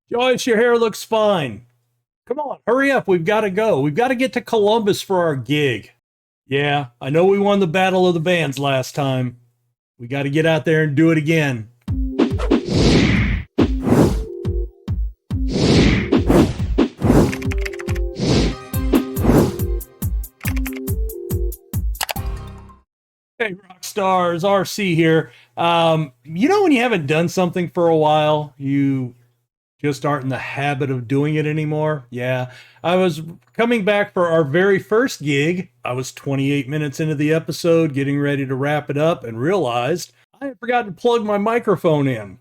Joyce, your hair looks fine. Come on, hurry up. We've got to go. We've got to get to Columbus for our gig. Yeah, I know we won the Battle of the Bands last time. We got to get out there and do it again. Hey, rock stars, RC here. When you haven't done something for a while, you just aren't in the habit of doing it anymore. Yeah, I was coming back for our very first gig. I was 28 minutes into the episode, getting ready to wrap it up, and realized I had forgotten to plug my microphone in.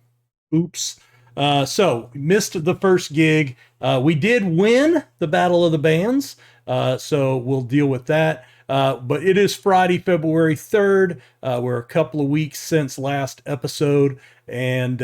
Oops. So missed the first gig. We did win the Battle of the Bands, so we'll deal with that. But it is Friday, February 3rd. We're a couple of weeks since last episode, and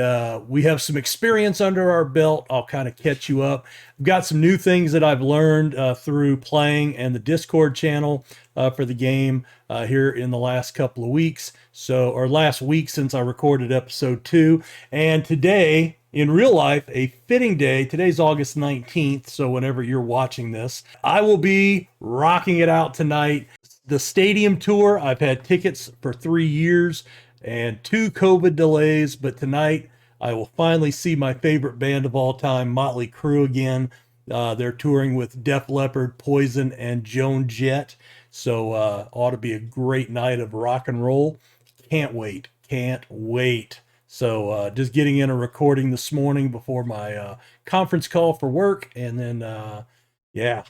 we have some experience under our belt. I'll kind of catch you up. I've got some new things that I've learned through playing and the Discord channel for the game here in the last couple of weeks. Or last week since I recorded episode 2. And today, in real life, a fitting day. Today's August 19th, so whenever you're watching this, I will be rocking it out tonight. The stadium tour, I've had tickets for 3 years and 2 COVID delays, but tonight I will finally see my favorite band of all time, Motley Crue, again. They're touring with Def Leppard, Poison, and Joan Jett, so ought to be a great night of rock and roll. Can't wait. Can't wait. So just getting in a recording this morning before my conference call for work, and then yeah,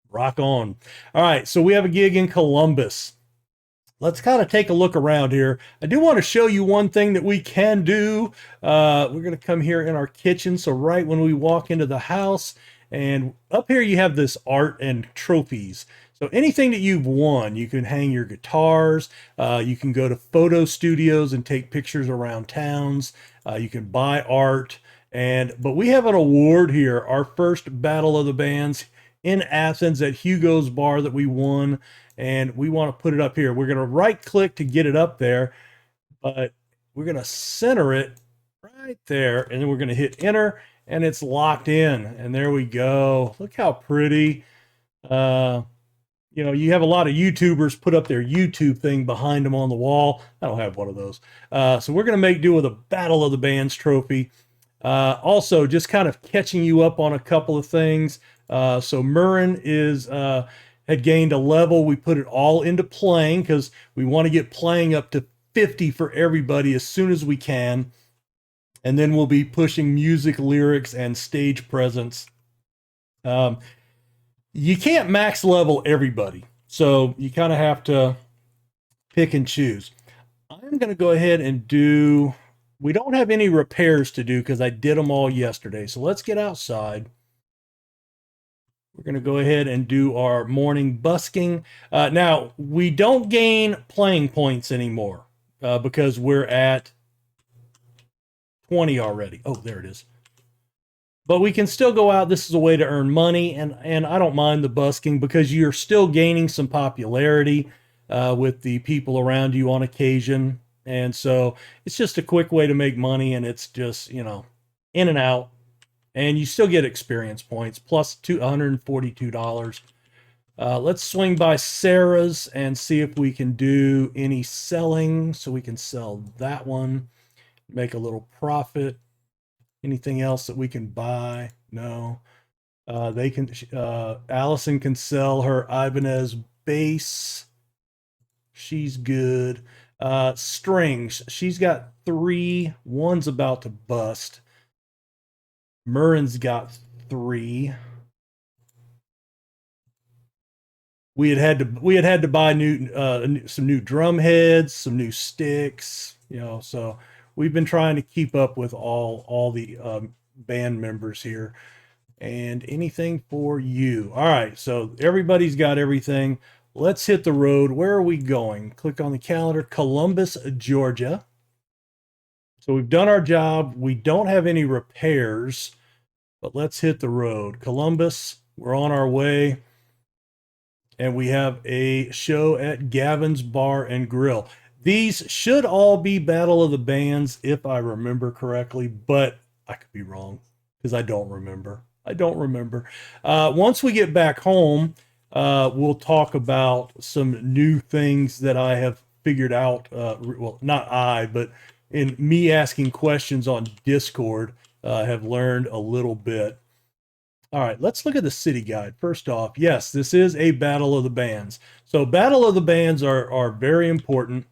rock on. All right, so we have a gig in Columbus. Let's kind of take a look around here. I do want to show you one thing that we can do. We're going to come here in our kitchen. So right when we walk into the house, and up here you have this art and trophies. So anything that you've won, you can hang your guitars. You can go to photo studios and take pictures around towns. You can buy art. But we have an award here, our first Battle of the Bands in Athens at Hugo's Bar that we won, and we want to put it up here. We're going to right click to get it up there, but we're going to center it right there, and then we're going to hit enter, and it's locked in, and there we go. Look how pretty. You have a lot of YouTubers put up their YouTube thing behind them on the wall. I don't have one of those. So we're going to make do with a Battle of the Bands trophy. Also, just kind of catching you up on a couple of things. So Murren had gained a level. We put it all into playing because we want to get playing up to 50 for everybody as soon as we can. And then we'll be pushing music, lyrics, and stage presence. You can't max level everybody, so you kind of have to pick and choose. I'm going to go ahead and we don't have any repairs to do because I did them all yesterday. So let's get outside. We're going to go ahead and do our morning busking. Now, we don't gain playing points anymore because we're at 20 already. Oh, there it is. But we can still go out. This is a way to earn money, and I don't mind the busking because you're still gaining some popularity with the people around you on occasion. And so it's just a quick way to make money, and it's just, in and out. And you still get experience points, plus $142. Let's swing by Sarah's and see if we can do any selling. So we can sell that one, make a little profit. Anything else that we can buy? No. Allison can sell her Ibanez bass. She's good. Strings. She's got 3. One's about to bust. Murren's got 3. We had had to buy some new drum heads, some new sticks, so we've been trying to keep up with all the band members here. And anything for you. All right, so everybody's got everything. Let's hit the road. Where are we going? Click on the calendar. Columbus, Georgia. So we've done our job. We don't have any repairs, but let's hit the road. Columbus, we're on our way. And we have a show at Gavin's Bar and Grill. These should all be Battle of the Bands, if I remember correctly, but I could be wrong because I don't remember. I don't remember. Once we get back home, we'll talk about some new things that I have figured out. Well, not I, but in me asking questions on Discord, have learned a little bit. All right, let's look at the city guide. First off, yes, this is a battle of the bands. So battle of the bands are very important.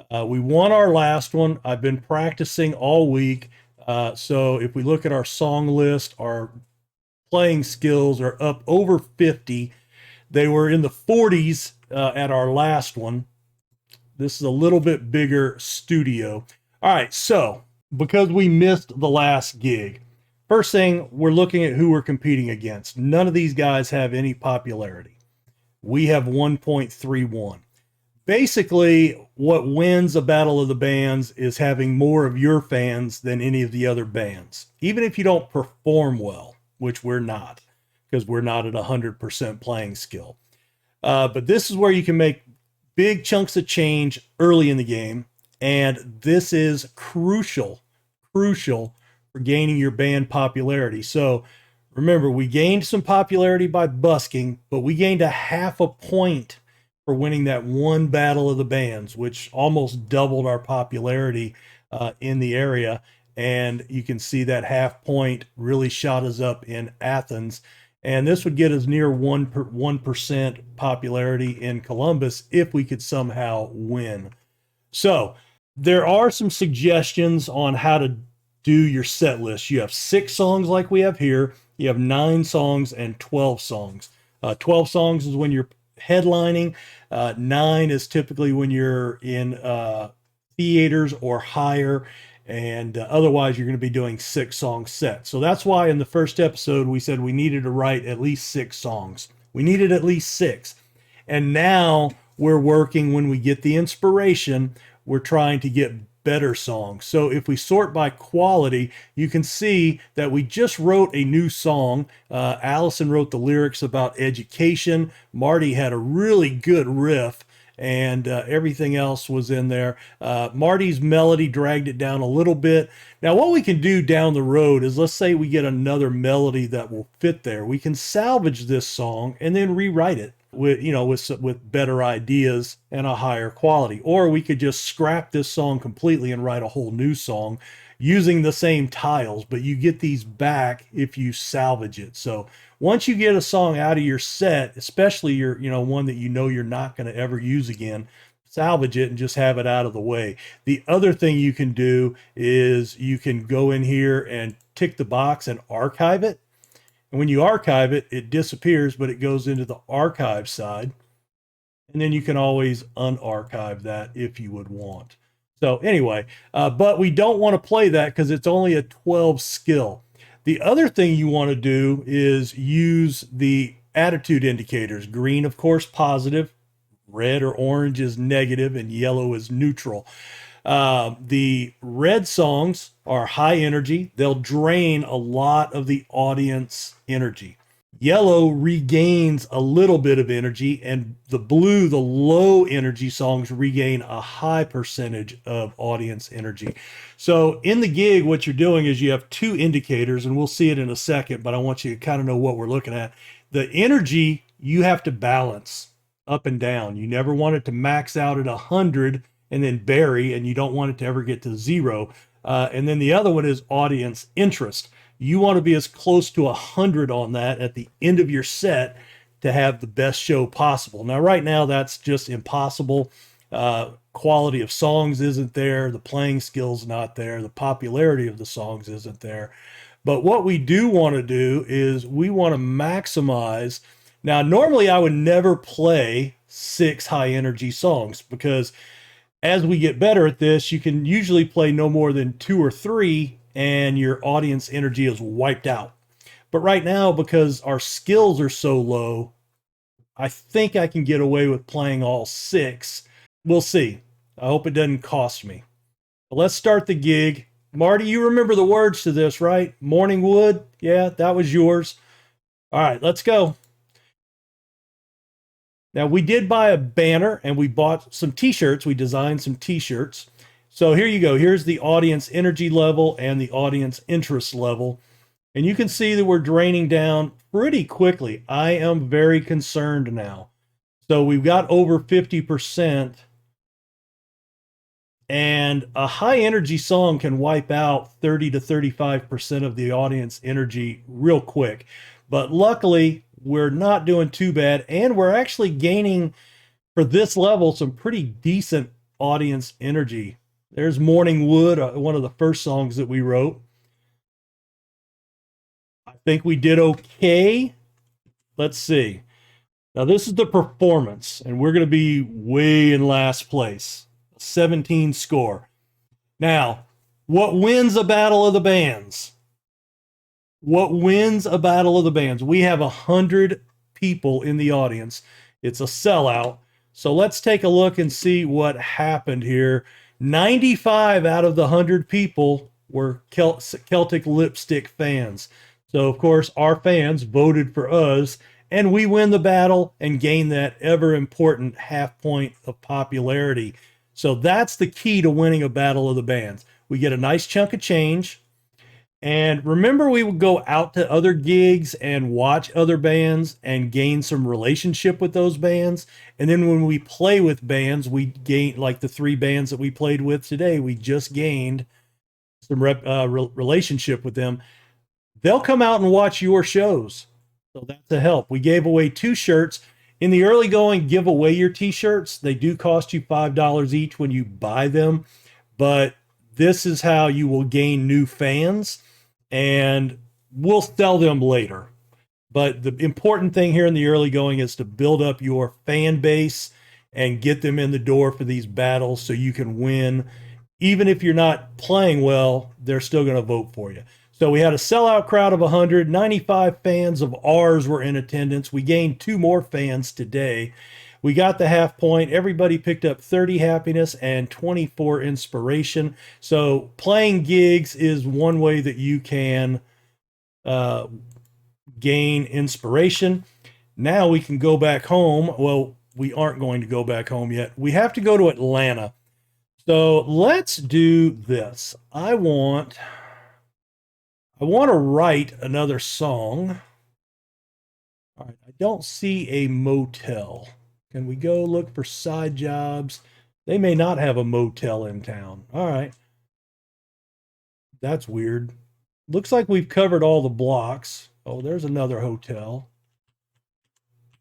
We won our last one. I've been practicing all week. So if we look at our song list, our playing skills are up over 50. They were in the 40s at our last one. This is a little bit bigger studio. All right, so because we missed the last gig, first thing, we're looking at who we're competing against. None of these guys have any popularity. We have 1.31. Basically, what wins a battle of the bands is having more of your fans than any of the other bands, even if you don't perform well, which we're not, because we're not at 100% playing skill. But this is where you can make big chunks of change early in the game, and this is crucial for gaining your band popularity. So remember, we gained some popularity by busking, but we gained a half a point for winning that one battle of the bands, which almost doubled our popularity in the area. And you can see that half point really shot us up in Athens. And this would get us near 1% popularity in Columbus if we could somehow win. So there are some suggestions on how to do your set list. You have 6 songs like we have here. You have 9 songs and 12 songs. 12 songs is when you're headlining. 9 is typically when you're in theaters or higher. And otherwise, you're going to be doing 6-song sets. So that's why in the first episode, we said we needed to write at least 6 songs. We needed at least 6. And now we're working, when we get the inspiration, we're trying to get better songs. So if we sort by quality, you can see that we just wrote a new song. Allison wrote the lyrics about education. Marty had a really good riff, and everything else was in there. Marty's melody dragged it down a little bit. Now, what we can do down the road is, let's say we get another melody that will fit there. We can salvage this song and then rewrite it with better ideas and a higher quality. Or we could just scrap this song completely and write a whole new song using the same tiles, but you get these back if you salvage it. So once you get a song out of your set, especially your one that you're not going to ever use again, salvage it and just have it out of the way. The other thing you can do is you can go in here and tick the box and archive it. And when you archive it, it disappears, but it goes into the archive side. And then you can always unarchive that if you would want. So anyway, but we don't want to play that because it's only a 12 skill. The other thing you want to do is use the attitude indicators. Green, of course, positive. Red or orange is negative, and yellow is neutral. The red songs are high energy. They'll drain a lot of the audience energy. Yellow regains a little bit of energy, and the blue, the low energy songs, regain a high percentage of audience energy. So in the gig, what you're doing is you have 2 indicators, and we'll see it in a second, but I want you to kind of know what we're looking at. The energy you have to balance up and down. You never want it to max out at 100 and then bury, and you don't want it to ever get to 0. And then the other one is audience interest. You want to be as close to 100 on that at the end of your set to have the best show possible. Now, right now, that's just impossible. Quality of songs isn't there. The playing skill's not there. The popularity of the songs isn't there. But what we do want to do is we want to maximize. Now, normally I would never play 6 high energy songs, because as we get better at this, you can usually play no more than 2 or 3 and your audience energy is wiped out. But right now, because our skills are so low, I think I can get away with playing all 6. We'll see. I hope it doesn't cost me. But let's start the gig. Marty, you remember the words to this, right? Morning Wood? Yeah, that was yours. All right, let's go. Now, we did buy a banner and we bought some t-shirts. We designed some t-shirts. So here you go. Here's the audience energy level and the audience interest level. And you can see that we're draining down pretty quickly. I am very concerned now. So we've got over 50%. And a high energy song can wipe out 30 to 35% of the audience energy real quick. But luckily, we're not doing too bad. And we're actually gaining, for this level, some pretty decent audience energy. There's Morning Wood, one of the first songs that we wrote. I think we did okay. Let's see. Now, this is the performance, and we're going to be way in last place. 17 score. Now, what wins a battle of the bands? What wins a battle of the bands? We have 100 people in the audience. It's a sellout. So let's take a look and see what happened here. 95 out of the 100 people were Celtic Lipstick fans. So, of course, our fans voted for us, and we win the battle and gain that ever important half point of popularity. So that's the key to winning a battle of the bands. We get a nice chunk of change. And remember, we would go out to other gigs and watch other bands and gain some relationship with those bands. And then when we play with bands, we gain, like the 3 bands that we played with today, we just gained some relationship with them. They'll come out and watch your shows. So that's a help. We gave away 2 shirts. In the early going, give away your t-shirts. They do cost you $5 each when you buy them. But this is how you will gain new fans, and we'll sell them later. But the important thing here in the early going is to build up your fan base and get them in the door for these battles so you can win. Even if you're not playing well, they're still going to vote for you. So we had a sellout crowd of 100. 95 fans of ours were in attendance. We gained 2 more fans today. We got the half point. Everybody picked up 30 happiness and 24 inspiration. So playing gigs is one way that you can gain inspiration. Now we can go back home. Well, we aren't going to go back home yet. We have to go to Atlanta. So let's do this. I want to write another song. All right, I don't see a motel. Can we go look for side jobs? They may not have a motel in town. All right. That's weird. Looks like we've covered all the blocks. Oh, there's another hotel.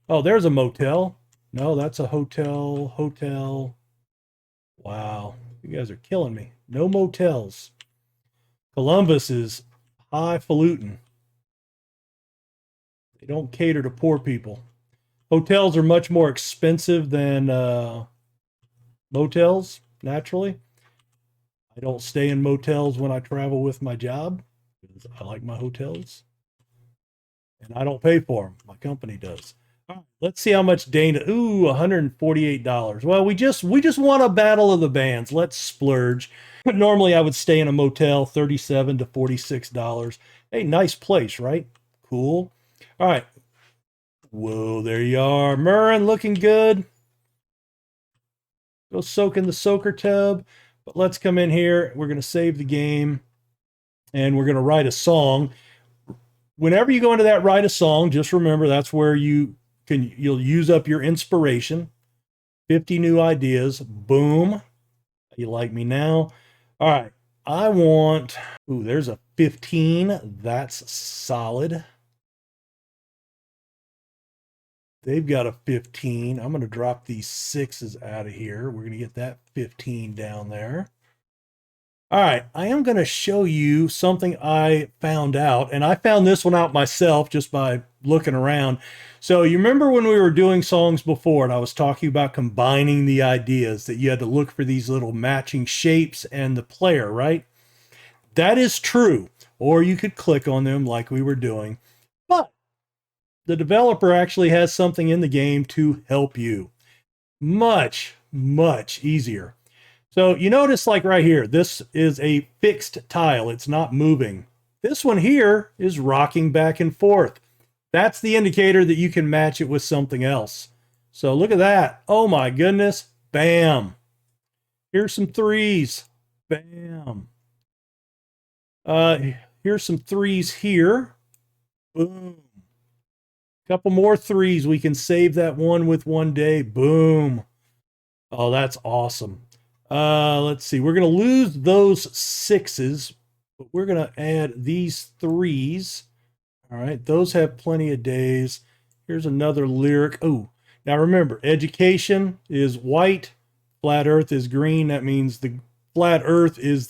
Oh, there's a motel. No, that's a hotel. Hotel. Wow. You guys are killing me. No motels. Columbus is highfalutin. They don't cater to poor people. Hotels are much more expensive than motels, naturally. I don't stay in motels when I travel with my job because I like my hotels. And I don't pay for them. My company does. All right, let's see how much Dana. Ooh, $148. Well, we just won a battle of the bands. Let's splurge. Normally I would stay in a motel, $37 to $46. Hey, nice place, right? Cool. All right. Whoa, there you are. Murrin, looking good. Go soak in the soaker tub. But let's come in here. We're going to save the game. And we're going to write a song. Whenever you go into that write a song, just remember that's where you'll use up your inspiration. 50 new ideas. Boom. You like me now? All right. I want, ooh, there's a 15. That's solid. They've got a 15. I'm going to drop these 6s out of here. We're going to get that 15 down there. All right, I am going to show you something I found out, and I found this one out myself just by looking around. So you remember when we were doing songs before, and I was talking about combining the ideas, that you had to look for these little matching shapes and the player, right? That is true, or you could click on them like we were doing. But the developer actually has something in the game to help you. Much, much easier. So you notice, like right here, this is a fixed tile. It's not moving. This one here is rocking back and forth. That's the indicator that you can match it with something else. So look at that. Oh my goodness. Bam. Here's some 3s. Bam. Here's some threes here. Boom. Couple more threes. We can save that one with one day. Boom. Oh, that's awesome. Let's see. We're going to lose those sixes, but we're going to add these threes. All right. Those have plenty of days. Here's another lyric. Oh, now remember, education is white. Flat Earth is green. That means the flat Earth is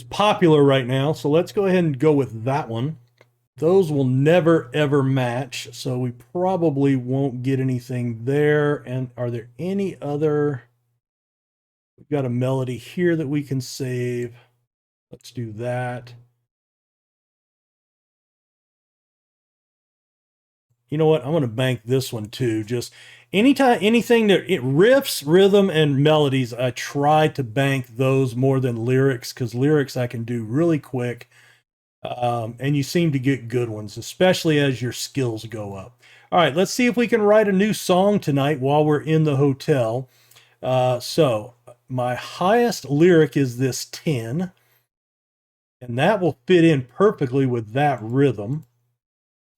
popular right now. So let's go ahead and go with that one. Those will never ever match, so we probably won't get anything there. And are there any other? We've got a melody here that we can save. Let's do that. You know what? I'm going to bank this one too. Just anytime, anything that it riffs, rhythm, and melodies, I try to bank those more than lyrics, because lyrics I can do really quick. And you seem to get good ones, especially as your skills go up. All right, let's see if we can write a new song tonight while we're in the hotel. So my highest lyric is this 10, and that will fit in perfectly with that rhythm.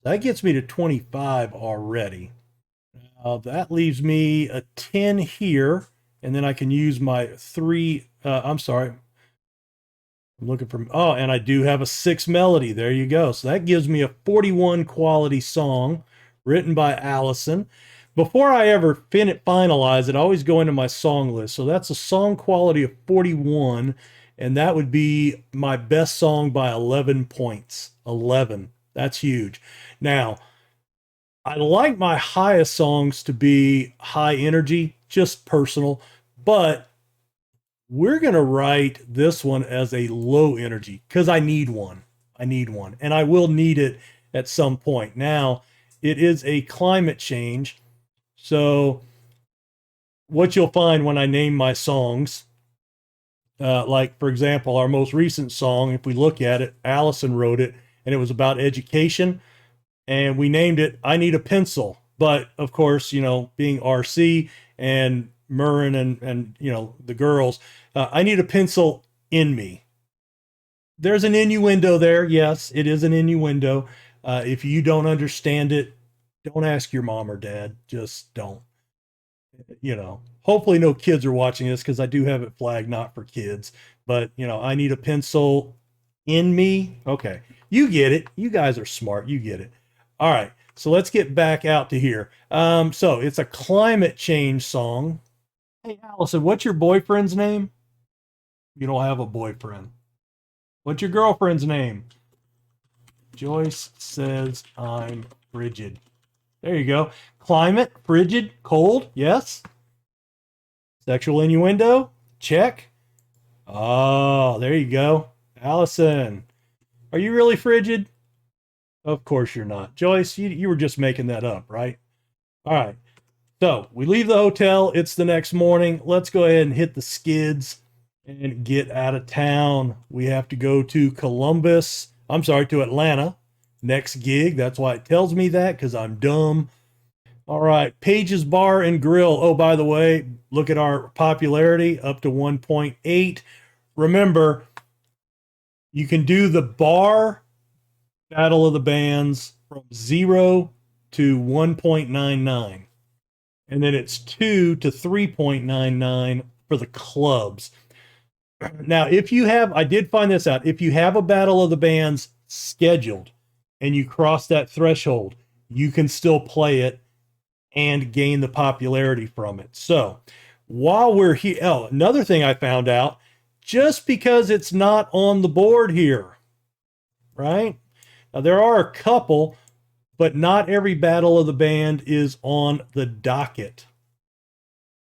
That gets me to 25 already. That leaves me a 10 here, and then I can use my three. I'm sorry, I'm looking for, oh, and I do have a 6 melody. There you go. So that gives me a 41 quality song written by Allison. Before I ever finalize it, I always go into my song list. So that's a song quality of 41, and that would be my best song by 11 points. 11. That's huge. Now, I like my highest songs to be high energy, just personal, but we're going to write this one as a low energy because I need one. I need one, and I will need it at some point. Now, it is a climate change. So, what you'll find when I name my songs, like for example, our most recent song, if we look at it, Allison wrote it, and it was about education, and we named it I Need a Pencil. But of course, you know, being RC and Murrin and you know the girls, I need a pencil in me. There's an innuendo there. Yes, it is an innuendo. If you don't understand it, don't ask your mom or dad. Just don't. You know, hopefully no kids are watching this because I do have it flagged not for kids. But you know, I need a pencil in me. Okay, you get it. You guys are smart. You get it. All right. So let's get back out to here. So it's a climate change song. Hey, Allison, what's your boyfriend's name? You don't have a boyfriend. What's your girlfriend's name? Joyce says I'm frigid. There you go. Climate, frigid, cold. Yes. Sexual innuendo. Check. Oh, there you go. Allison, are you really frigid? Of course you're not. Joyce, you were just making that up, right? All right. So we leave the hotel. It's the next morning. Let's go ahead and hit the skids and get out of town. We have to go to Columbus. I'm sorry, to Atlanta. Next gig. That's why it tells me that, because I'm dumb. All right. Page's Bar and Grill. Oh, by the way, look at our popularity up to 1.8. Remember, you can do the bar battle of the bands from 0 to 1.99. And then it's 2 to 3.99 for the clubs. Now, if you have, I did find this out, if you have a battle of the bands scheduled and you cross that threshold, you can still play it and gain the popularity from it. So while we're here, oh, another thing I found out, just because it's not on the board here, right? Now, there are a couple, but not every battle of the band is on the docket.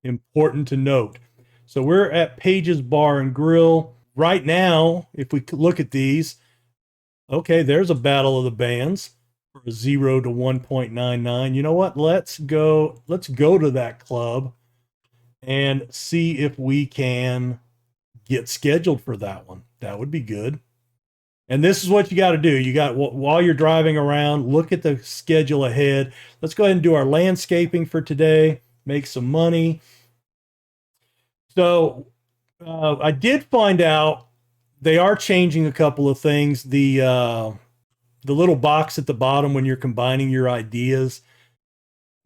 Important to note. So we're at Page's Bar and Grill right now. If we look at these, okay, there's a battle of the bands for a 0 to 1.99. You know what? Let's go to that club and see if we can get scheduled for that one. That would be good. And this is what you got to do. You got, while you're driving around, look at the schedule ahead. Let's go ahead and do our landscaping for today, make some money. So I did find out They are changing a couple of things. The little box at the bottom when you're combining your ideas,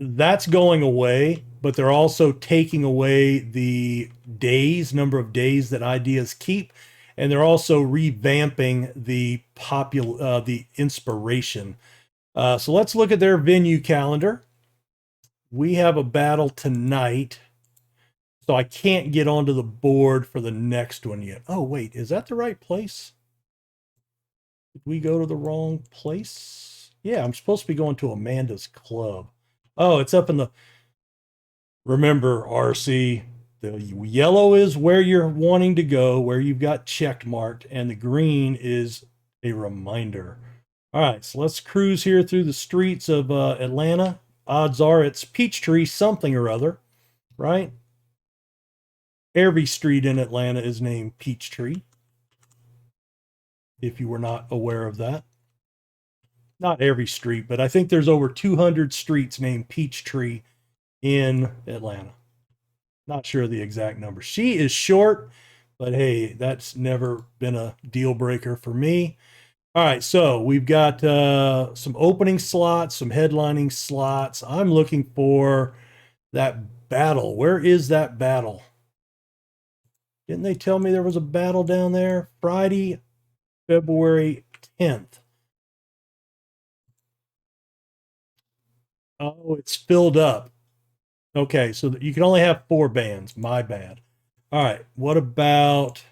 that's going away, but they're also taking away the number of days that ideas keep, and they're also revamping the inspiration. So let's look at their venue calendar. We have a battle tonight, so I can't get onto the board for the next one yet. Oh, wait, is that the right place? Did we go to the wrong place? Yeah, I'm supposed to be going to Amanda's club. Oh, it's up in the. Remember, RC, the yellow is where you're wanting to go, where you've got checked marked, and the green is a reminder. All right, so let's cruise here through the streets of Atlanta. Odds are it's Peachtree something or other, right? Every street in Atlanta is named Peachtree, if you were not aware of that. Not every street, but I think there's over 200 streets named Peachtree in Atlanta. Not sure of the exact number. She is short, but hey, that's never been a deal breaker for me. All right, so we've got some opening slots, some headlining slots. I'm looking for that battle. Where is that battle? Didn't they tell me there was a battle down there? Friday, February 10th. Oh, it's filled up. Okay, so you can only have 4 bands. My bad. All right, what about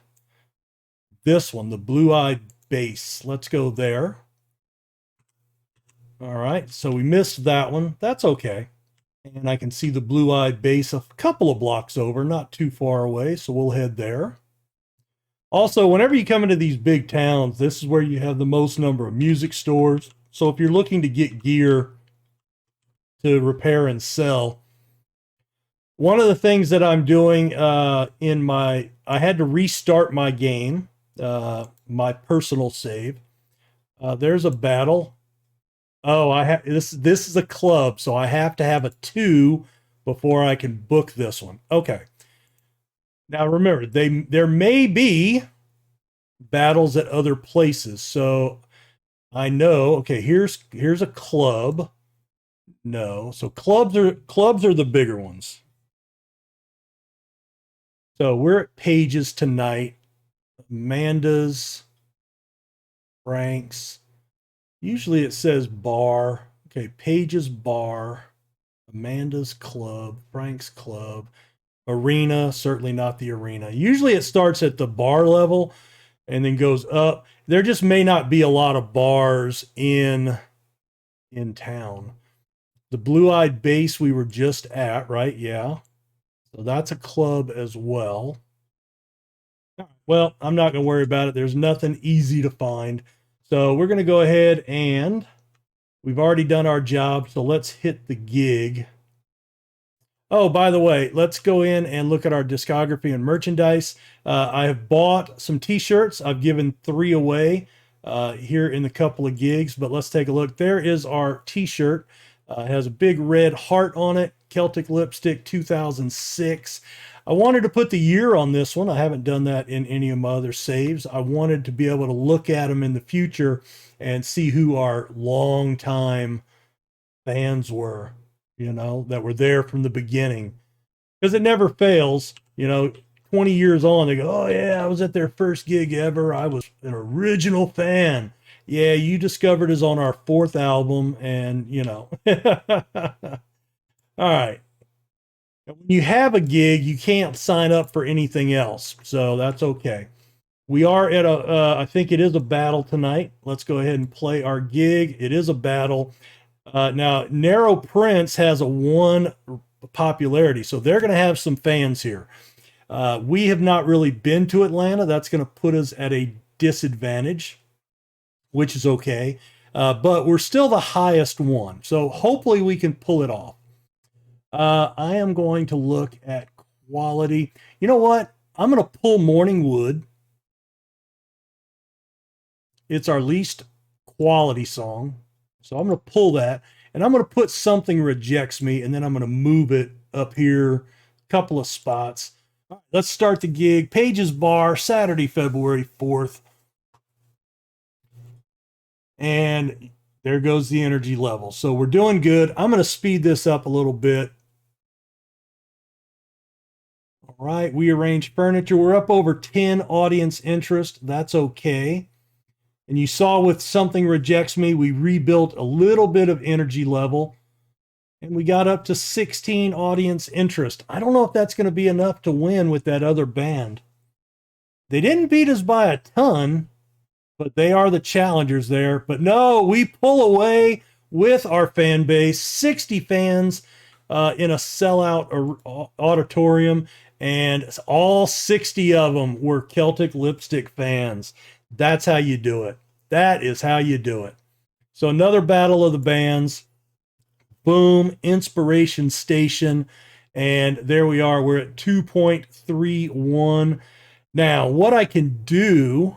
this one, the Blue Eyed Bass? Let's go there. All right, so we missed that one. That's okay. And I can see the Blue Eyed Bass a couple of blocks over, not too far away, so we'll head there. Also, whenever you come into these big towns, this is where you have the most number of music stores. So if you're looking to get gear to repair and sell, one of the things that I'm doing I had to restart my game, my personal save. There's a battle. Oh, I have this is a club, so I have to have a 2 before I can book this one. Okay. Now remember, there may be battles at other places. So I know, okay, here's a club. No. So clubs are the bigger ones. So we're at Pages tonight. Amanda's, Frank's. Usually it says bar. Okay, Pages bar, Amanda's club, Frank's club, arena, certainly not the arena. Usually it starts at the bar level and then goes up. There just may not be a lot of bars in town. The Blue Eyed Bass we were just at, right? Yeah. So that's a club as well. Well, I'm not going to worry about it. There's nothing easy to find. So we're going to go ahead and we've already done our job. So let's hit the gig. Oh, by the way, let's go in and look at our discography and merchandise. I have bought some t-shirts. I've given 3 away here in the couple of gigs, but let's take a look. There is our t-shirt. It has a big red heart on it. Celtic Lipstick 2006. I wanted to put the year on this one. I haven't done that in any of my other saves. I wanted to be able to look at them in the future and see who our longtime fans were, that were there from the beginning. Because it never fails, 20 years on, they go, oh, yeah, I was at their first gig ever. I was an original fan. Yeah, you discovered us on our 4th album, and, All right. When you have a gig, you can't sign up for anything else. So that's okay. We are at I think it is a battle tonight. Let's go ahead and play our gig. It is a battle. Now, Narrow Prince has a 1 popularity, so they're going to have some fans here. We have not really been to Atlanta. That's going to put us at a disadvantage, which is okay. But we're still the highest one, so hopefully we can pull it off. I am going to look at quality. You know what? I'm going to pull Morning Wood. It's our least quality song. So I'm going to pull that, and I'm going to put Something Rejects Me, and then I'm going to move it up here a couple of spots. Let's start the gig. Pages Bar, Saturday, February 4th. And there goes the energy level. So we're doing good. I'm going to speed this up a little bit. All right, we arrange furniture. We're up over 10 audience interest. That's okay. And you saw with Something Rejects Me, we rebuilt a little bit of energy level. And we got up to 16 audience interest. I don't know if that's going to be enough to win with that other band. They didn't beat us by a ton, but they are the challengers there. But no, we pull away with our fan base, 60 fans in a sellout auditorium, and all 60 of them were Celtic Lipstick fans. That's how you do it. That is how you do it. So another battle of the bands. Boom, Inspiration Station. And there we are. We're at 2.31. Now, what I can do,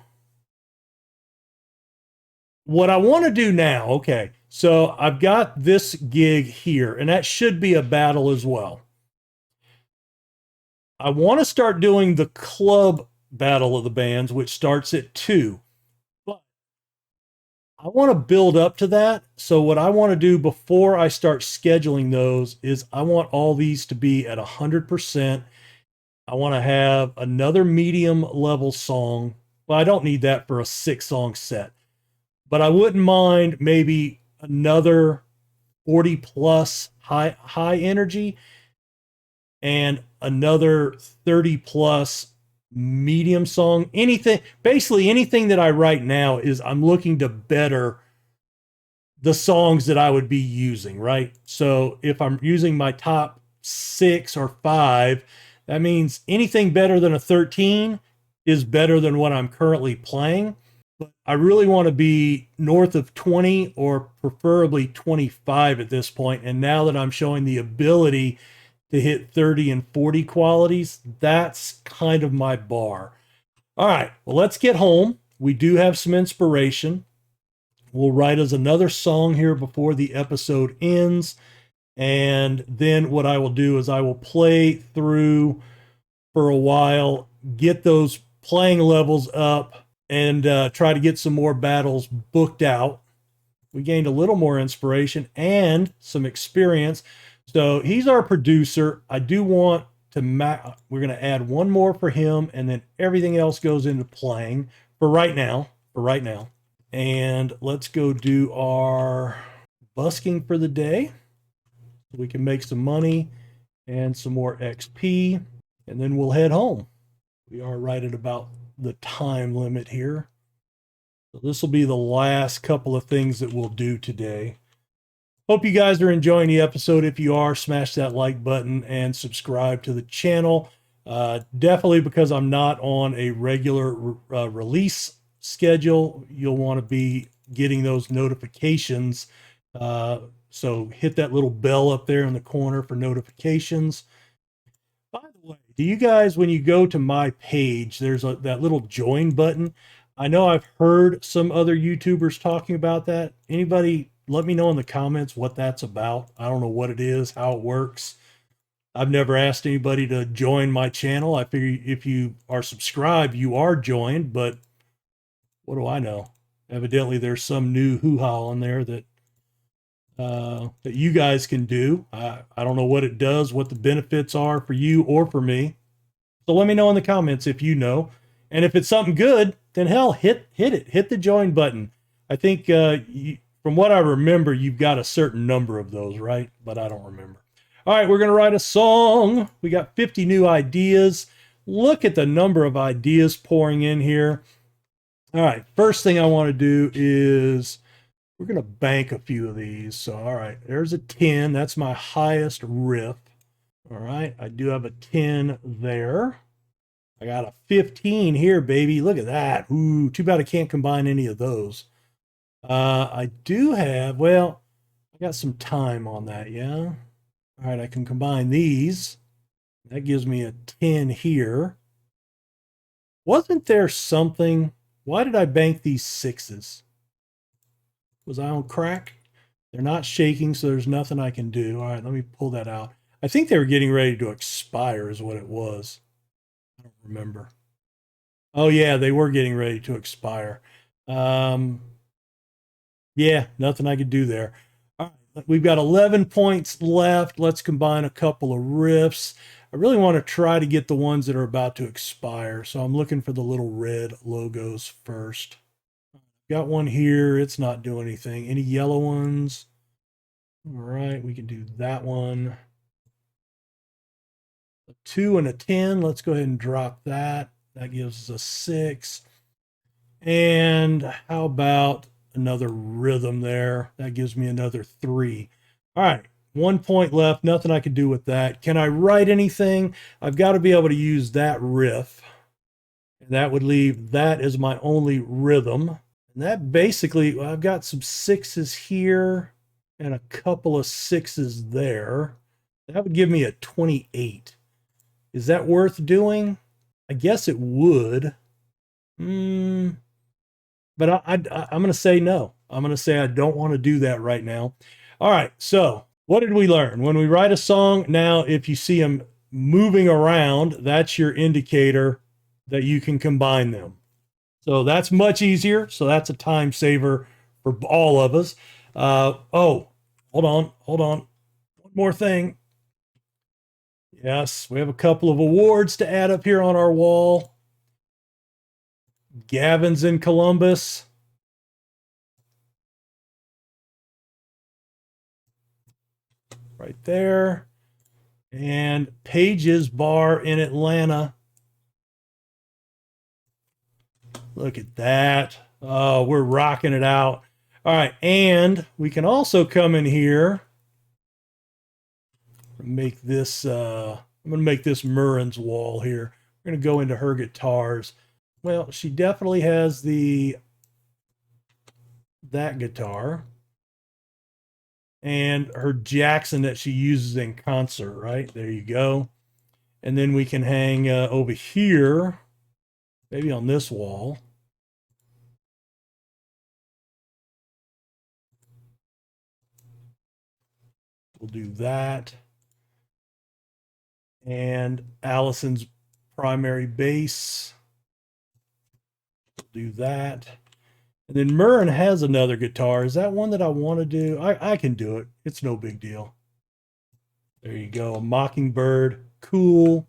what I want to do now, okay, so I've got this gig here, and that should be a battle as well. I want to start doing the club battle of the bands, which starts at 2. I want to build up to that. So what I want to do before I start scheduling those is I want all these to be at 100%. I want to have another medium level song. Well, I don't need that for a 6-song set, but I wouldn't mind maybe another 40 plus high energy and another 30 plus medium song. Anything, basically anything that I write now is I'm looking to better the songs that I would be using, right? So if I'm using my top 6 or 5, that means anything better than a 13 is better than what I'm currently playing. But I really want to be north of 20 or preferably 25 at this point. And now that I'm showing the ability to hit 30 and 40 qualities, that's kind of my bar. All right, well, let's get home. We do have some inspiration. We'll write us another song here before the episode ends. And then what I will do is I will play through for a while, get those playing levels up, and try to get some more battles booked out. We gained a little more inspiration and some experience. So he's our producer. I do want to, we're going to add one more for him, and then everything else goes into playing for right now. And let's go do our busking for the day. So we can make some money and some more XP, and then we'll head home. We are right at about the time limit here. So this will be the last couple of things that we'll do today. Hope you guys are enjoying the episode. If you are, smash that like button and subscribe to the channel. Definitely, because I'm not on a regular release schedule, you'll want to be getting those notifications. So hit that little bell up there in the corner for notifications. By the way, do you guys, when you go to my page, there's that little join button. I know I've heard some other YouTubers talking about that. Anybody, let me know in the comments what that's about. I don't know what it is, how it works. I've never asked anybody to join my channel. I figure if you are subscribed, you are joined, but what do I know? Evidently, there's some new hoo-ha on there that that you guys can do. I don't know what it does, what the benefits are for you or for me. So let me know in the comments if you know. And if it's something good, then hell, hit it. Hit the join button. I think from what I remember, you've got a certain number of those, right? But I don't remember. All right, we're going to write a song. We got 50 new ideas. Look at the number of ideas pouring in here. All right, first thing I want to do is we're going to bank a few of these. So, all right, there's a 10. That's my highest riff. All right, I do have a 10 there. I got a 15 here, baby. Look at that. Ooh, too bad I can't combine any of those. I do have, well, I got some time on that, yeah. All right, I can combine these. That gives me a 10 here. Wasn't there something? Why did I bank these 6s? Was I on crack? They're not shaking, so there's nothing I can do. All right, let me pull that out. I think they were getting ready to expire is what it was. remember. Oh yeah, they were getting ready to expire. Um, yeah, nothing I could do there. All right, we've got 11 points left. Let's combine a couple of riffs. I really want to try to get the ones that are about to expire. So I'm looking for the little red logos first. Got one here. It's not doing anything. Any yellow ones? All right, we can do that one. A 2 and a 10. Let's go ahead and drop that. That gives us a 6. And how about another rhythm there? That gives me another 3. All right, 1 point left. Nothing I can do with that. Can I write anything? I've got to be able to use that riff. And that would leave that as my only rhythm. And that basically, I've got some 6s here and a couple of 6s there. That would give me a 28. Is that worth doing? I guess it would. But I'm going to say no. I'm going to say I don't want to do that right now. All right. So what did we learn? When we write a song, now if you see them moving around, that's your indicator that you can combine them. So that's much easier. So that's a time saver for all of us. Oh, hold on. One more thing. Yes, we have a couple of awards to add up here on our wall. Gavin's in Columbus. Right there. And Paige's Bar in Atlanta. Look at that. Oh, we're rocking it out. All right. And we can also come in here. Make this, I'm going to make this Murren's wall here. We're going to go into her guitars. Well, she definitely has that guitar. And her Jackson that she uses in concert, right? There you go. And then we can hang over here, maybe on this wall. We'll do that. And Allison's primary bass. We'll do that. And then Murren has another guitar. Is that one that I want to do? I can do it. It's no big deal. There you go. A Mockingbird. Cool.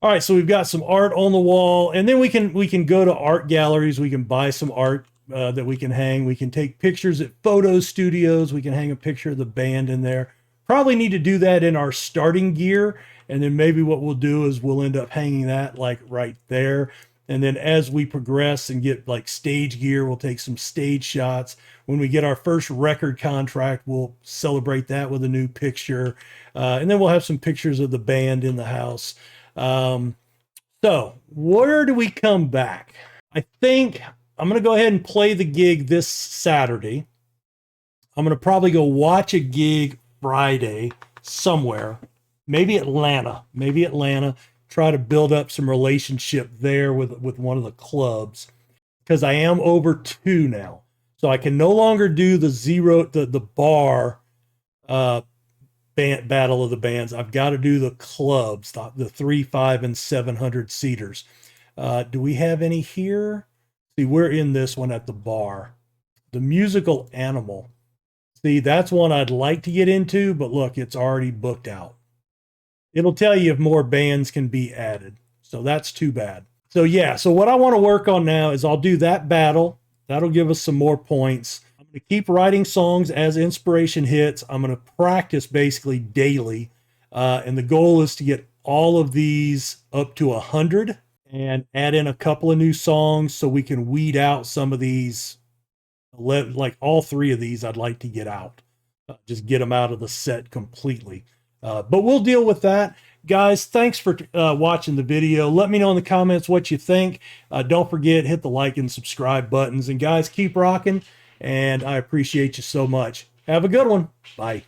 All right, so we've got some art on the wall, and then we can go to art galleries. We can buy some art that we can hang. We can take pictures at photo studios. We can hang a picture of the band in there. Probably need to do that in our starting gear, and then maybe what we'll do is we'll end up hanging that like right there. And then as we progress and get like stage gear, we'll take some stage shots. When we get our first record contract, we'll celebrate that with a new picture. And then we'll have some pictures of the band in the house. So where do we come back? I think I'm going to go ahead and play the gig this Saturday. I'm going to probably go watch a gig Friday somewhere, maybe Atlanta, try to build up some relationship there with one of the clubs, because I am over 2 now. So I can no longer do the bar band battle of the bands. I've got to do the clubs, the 3, 5, and 700 seaters. Do we have any here? See, we're in this one at the bar. The Musical Animal. See, that's one I'd like to get into, but look, it's already booked out. It'll tell you if more bands can be added. So that's too bad. So yeah, so what I want to work on now is I'll do that battle. That'll give us some more points. I'm going to keep writing songs as inspiration hits. I'm going to practice basically daily. And the goal is to get all of these up to 100 and add in a couple of new songs so we can weed out some of these. Like all 3 of these I'd like to get out. Just get them out of the set completely. But we'll deal with that. Guys, thanks for watching the video. Let me know in the comments what you think. Don't forget, hit the like and subscribe buttons. And guys, keep rocking, and I appreciate you so much. Have a good one. Bye.